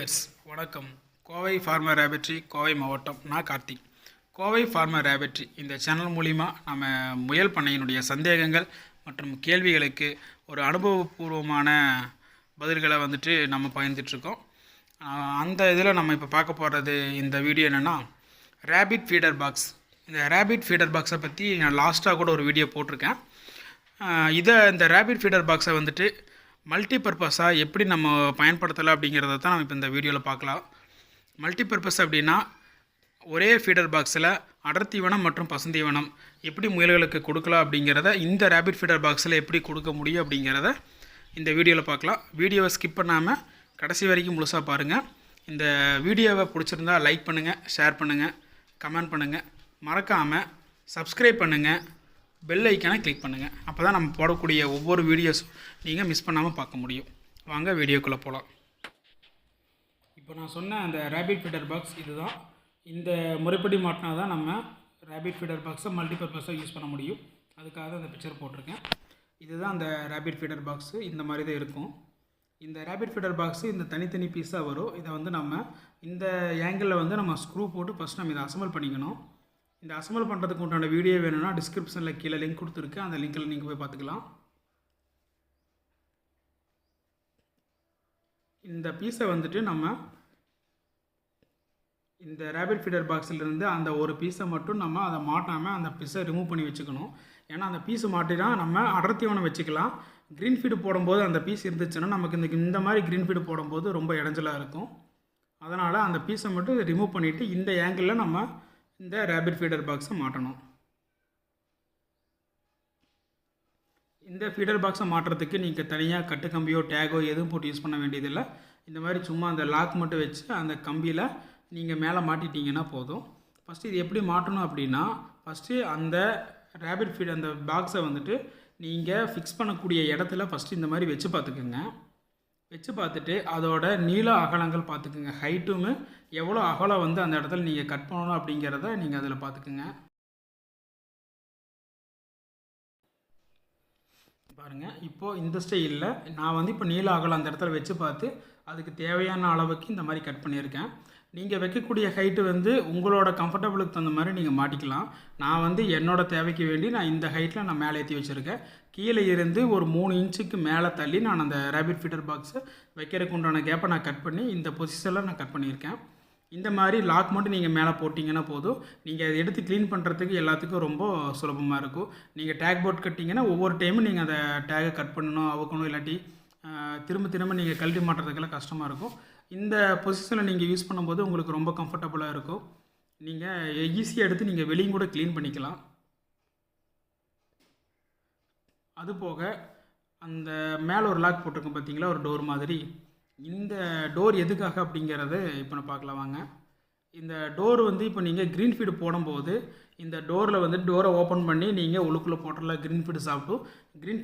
Viewers வணக்கம். Kovai farmer ரேபட்ரி, Kovai மாவட்டம். நான் கார்த்திக். கோவை ஃபார்மர் ரேபட்ரி இந்த சேனல் மூலிமா நம்ம முயல் பண்ணையினுடைய சந்தேகங்கள் மற்றும் கேள்விகளுக்கு ஒரு அனுபவபூர்வமான பதில்களை நம்ம பகிர்ந்துட்டுருக்கோம். அந்த இதில் நம்ம இப்போ பார்க்க போகிறது இந்த வீடியோ என்னென்னா ரேபிட் ஃபீடர் பாக்ஸ். இந்த ரேபிட் ஃபீடர் பாக்ஸை பற்றி நான் லாஸ்ட்டாக கூட ஒரு வீடியோ போட்டிருக்கேன். இந்த ரேபிட் ஃபீடர் பாக்ஸை மல்டி பர்பஸாக எப்படி நம்ம பயன்படுத்தலாம் அப்படிங்கிறத தான் நம்ம இப்போ இந்த வீடியோவில் பார்க்கலாம். மல்டி பர்பஸ் அப்படின்னா ஒரே ஃபீடர் பாக்ஸில் அடர்த்தீவனம் மற்றும் பசுந்தீவனம் எப்படி முயல்களுக்கு கொடுக்கலாம் அப்படிங்கிறத இந்த ரேபிட் ஃபீடர் பாக்ஸில் எப்படி கொடுக்க முடியும் அப்படிங்கிறத இந்த வீடியோவில் பார்க்கலாம். வீடியோவை ஸ்கிப் பண்ணாமல் கடைசி வரைக்கும் முழுசாக பாருங்கள். இந்த வீடியோவை பிடிச்சிருந்தால் லைக் பண்ணுங்கள், ஷேர் பண்ணுங்கள், கமெண்ட் பண்ணுங்கள், மறக்காமல் சப்ஸ்கிரைப் பண்ணுங்கள், பெல் ஐக்கானை கிளிக் பண்ணுங்கள். அப்போ தான் நம்ம போடக்கூடிய ஒவ்வொரு வீடியோஸும் நீங்கள் மிஸ் பண்ணாமல் பார்க்க முடியும். வாங்க வீடியோக்குள்ளே போகலாம். இப்போ நான் சொன்ன அந்த ரேபிட் ஃபீடர் பாக்ஸ் இதுதான். இந்த முறைப்படி மாட்டினா தான் நம்ம ரேபிட் ஃபீடர் பாக்ஸை மல்டிபர்பஸாக யூஸ் பண்ண முடியும். அதுக்காக தான் அந்த பிக்சர் போட்டிருக்கேன். இதுதான் அந்த ரேபிட் ஃபீடர் பாக்ஸு. இந்த மாதிரி தான் இருக்கும். இந்த ரேபிட் ஃபீடர் பாக்ஸு இந்த தனித்தனி பீஸாக வரும். இதை நம்ம இந்த ஏங்கிளில் நம்ம ஸ்க்ரூ போட்டு ஃபஸ்ட் நம்ம இதை அசம்பிள் பண்ணிக்கணும். இந்த அசம்பிள் பண்ணுறதுக்கு உண்டான வீடியோ வேணும்னா டிஸ்கிரிப்ஷனில் கீழே லிங்க் கொடுத்துருக்கு. அந்த லிங்க்கில் நீங்கள் போய் பார்த்துக்கலாம். இந்த பீஸை நம்ம இந்த ரேபிட் ஃபீடர் பாக்ஸிலிருந்து அந்த ஒரு பீஸை மட்டும் நம்ம அதை மாட்டாமல் அந்த பீஸை ரிமூவ் பண்ணி வச்சுக்கணும். ஏன்னா அந்த பீஸை மாட்டினா நம்ம அடர்த்திவனம் வச்சுக்கலாம். க்ரீன் ஃபீடு போடும்போது அந்த பீஸ் இருந்துச்சுன்னா நமக்கு இந்த மாதிரி க்ரீன் ஃபீடு போடும்போது ரொம்ப இடைஞ்சலாக இருக்கும். அதனால் அந்த பீஸை மட்டும் ரிமூவ் பண்ணிவிட்டு இந்த ஏங்கிளில் நம்ம இந்த ரேபிட் ஃபீடர் பாக்ஸை மாட்டணும். இந்த ஃபீடர் பாக்ஸை மாட்டுறதுக்கு நீங்கள் தனியாக கட்டு கம்பியோ டேகோ எதுவும் போட்டு யூஸ் பண்ண வேண்டியதில்லை. இந்த மாதிரி சும்மா அந்த லாக் மட்டும் வச்சு அந்த கம்பியில் நீங்கள் மேலே மாட்டிட்டீங்கன்னா போதும். ஃபஸ்ட்டு இது எப்படி மாட்டணும் அப்படின்னா, ஃபஸ்ட்டு அந்த ரேபிட் ஃபீட் அந்த பாக்ஸை நீங்கள் ஃபிக்ஸ் பண்ணக்கூடிய இடத்துல ஃபஸ்ட்டு இந்த மாதிரி வச்சு பார்த்துக்குங்க. வச்சு பார்த்துட்டு அதோட நீள அகலங்கள் பார்த்துக்குங்க. ஹைட்டுமே எவ்வளோ அகலம் அந்த இடத்துல நீங்கள் கட் பண்ணணும் அப்படிங்கிறத நீங்கள் அதில் பார்த்துக்குங்க. பாருங்கள், இப்போது இந்த ஸ்டைலில் நான் இப்போ நீள அகலம் அந்த இடத்துல வச்சு பார்த்து அதுக்கு தேவையான அளவுக்கு இந்த மாதிரி கட் பண்ணியிருக்கேன். நீங்கள் வைக்கக்கூடிய ஹைட்டு உங்களோட கம்ஃபர்டபுளுக்கு தகுந்த மாதிரி நீங்கள் மாட்டிக்கலாம். நான் என்னோடய தேவைக்கு வேண்டி நான் இந்த ஹைட்டில் நான் மேலே ஏற்றி வச்சுருக்கேன். கீழே இருந்து ஒரு 3 இன்ச்சுக்கு மேலே தள்ளி நான் அந்த ரேபிட் ஃபீடர் பாக்ஸை வைக்கிறதுக்கு உண்டான கேப்பை நான் கட் பண்ணி இந்த பொசிஷனில் நான் கட் பண்ணியிருக்கேன். இந்த மாதிரி லாக் மட்டும் நீங்கள் மேலே போட்டிங்கன்னா போதும். நீங்கள் அதை எடுத்து க்ளீன் பண்ணுறதுக்கு எல்லாத்துக்கும் ரொம்ப சுலபமாக இருக்கும். நீங்கள் டேக் போர்ட் கட்டிங்கன்னா ஒவ்வொரு டைமும் நீங்கள் அந்த டேகை கட் பண்ணணும், அவுக்கணும், இல்லாட்டி திரும்ப நீங்கள் கழட்டி மாட்டுறதுக்கெல்லாம் கஷ்டமாக இருக்கும். இந்த பொசிஷனில் நீங்கள் யூஸ் பண்ணும்போது உங்களுக்கு ரொம்ப கம்ஃபர்டபுளாக இருக்கும். நீங்கள் ஈஸியாக எடுத்து நீங்கள் வெளியும் கூட க்ளீன் பண்ணிக்கலாம். அதுபோக அந்த மேலே ஒரு லாக் போட்டிருக்கோம் பார்த்தீங்களா, ஒரு டோர் மாதிரி. இந்த டோர் எதுக்காக அப்படிங்கிறது இப்போ நான் பார்க்கலாம் வாங்க. இந்த டோர் இப்போ நீங்கள் க்ரீன் ஃபீடு போடும்போது இந்த டோரில் டோரை ஓப்பன் பண்ணி நீங்கள் உள்ளுக்குள்ளே போட்டுடலாம். க்ரீன்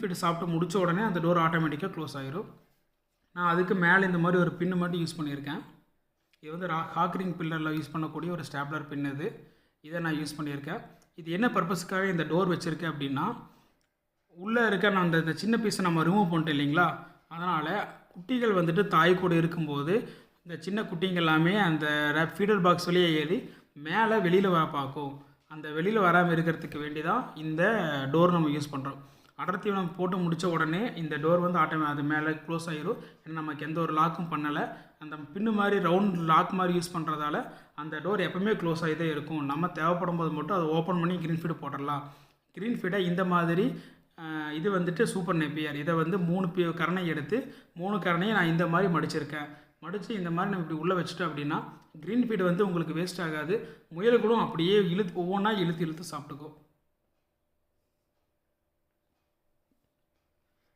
ஃபீடு சாப்பிட்டு முடித்த உடனே அந்த டோர் ஆட்டோமேட்டிக்காக க்ளோஸ் ஆகிரும். நான் அதுக்கு மேலே இந்த மாதிரி ஒரு பின்னு மட்டும் யூஸ் பண்ணியிருக்கேன். இது ஹாக்ரிங் பில்லரில் யூஸ் பண்ணக்கூடிய ஒரு ஸ்டாப்லர் பின். இதை நான் யூஸ் பண்ணியிருக்கேன். இது என்ன பர்பஸுக்காக இந்த டோர் வச்சுருக்கேன் அப்படின்னா, உள்ளே இருக்க நான் இந்த சின்ன பீஸை நம்ம ரிமூவ் பண்ணிட்டோம் இல்லைங்களா, அதனால் குட்டிகள் தாய் கூட இருக்கும்போது இந்த சின்ன குட்டிங்க எல்லாமே அந்த ஃபீடர் பாக்ஸ் வழியே ஏறி மேலே வெளியில் பார்க்கும். அந்த வெளியில் வராமல் இருக்கிறதுக்கு வேண்டி தான் இந்த டோர் நம்ம யூஸ் பண்ணுறோம். அடர்த்திவனம் போட்டு முடித்த உடனே இந்த டோர் அது மேலே க்ளோஸ் ஆகிடும். ஏன்னா நமக்கு எந்த ஒரு லாக்கும் பண்ணலை. அந்த பின்னு மாதிரி ரவுண்ட் லாக் மாதிரி யூஸ் பண்ணுறதால அந்த டோர் எப்போவுமே க்ளோஸ் ஆகிதே இருக்கும். நம்ம தேவைப்படும் போது மட்டும் அதை ஓப்பன் பண்ணி க்ரீன் ஃபீடு போட்டுடலாம். க்ரீன் ஃபீடை இந்த மாதிரி இது சூப்பர் நெப்பியர். இதை 3 கரணை எடுத்து 3 கரணையை நான் இந்த மாதிரி மடிச்சிருக்கேன். மடித்து இந்த மாதிரி நம்ம இப்படி உள்ளே வச்சுட்டோம் அப்படின்னா க்ரீன் ஃபீடு உங்களுக்கு வேஸ்ட் ஆகாது. முயல்களும் அப்படியே ஒவ்வொன்றா இழுத்து சாப்பிட்டுக்கும்.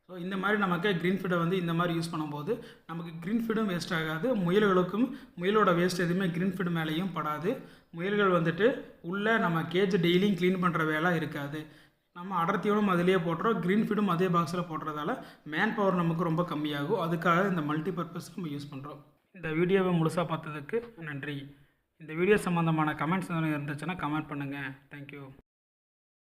ஸோ இந்த மாதிரி நமக்கு க்ரீன் ஃபீடை இந்த மாதிரி யூஸ் பண்ணும்போது நமக்கு க்ரீன் ஃபீடும் வேஸ்ட் ஆகாது. முயலோட வேஸ்ட் எதுவுமே க்ரீன் ஃபீடு மேலேயும் படாது. முயல்கள் உள்ளே நம்ம கேஜ் டெய்லியும் க்ளீன் பண்ணுற வேலை இருக்காது. நம்ம அடர்த்தியோடும் அதிலே போட்டுறோம். க்ரீன் ஃபீடும் அதே பாக்ஸில் போடுறதால மேன் பவர் நமக்கு ரொம்ப கம்மியாகும். அதுக்காக இந்த மல்டி பர்பஸ் நம்ம யூஸ் பண்ணுறோம். இந்த வீடியோவை முழுசாக பார்த்ததுக்கு நன்றி. இந்த வீடியோ சம்மந்தமான கமெண்ட்ஸ் இருந்துச்சுன்னா கமெண்ட் பண்ணுங்கள். தேங்க்யூ.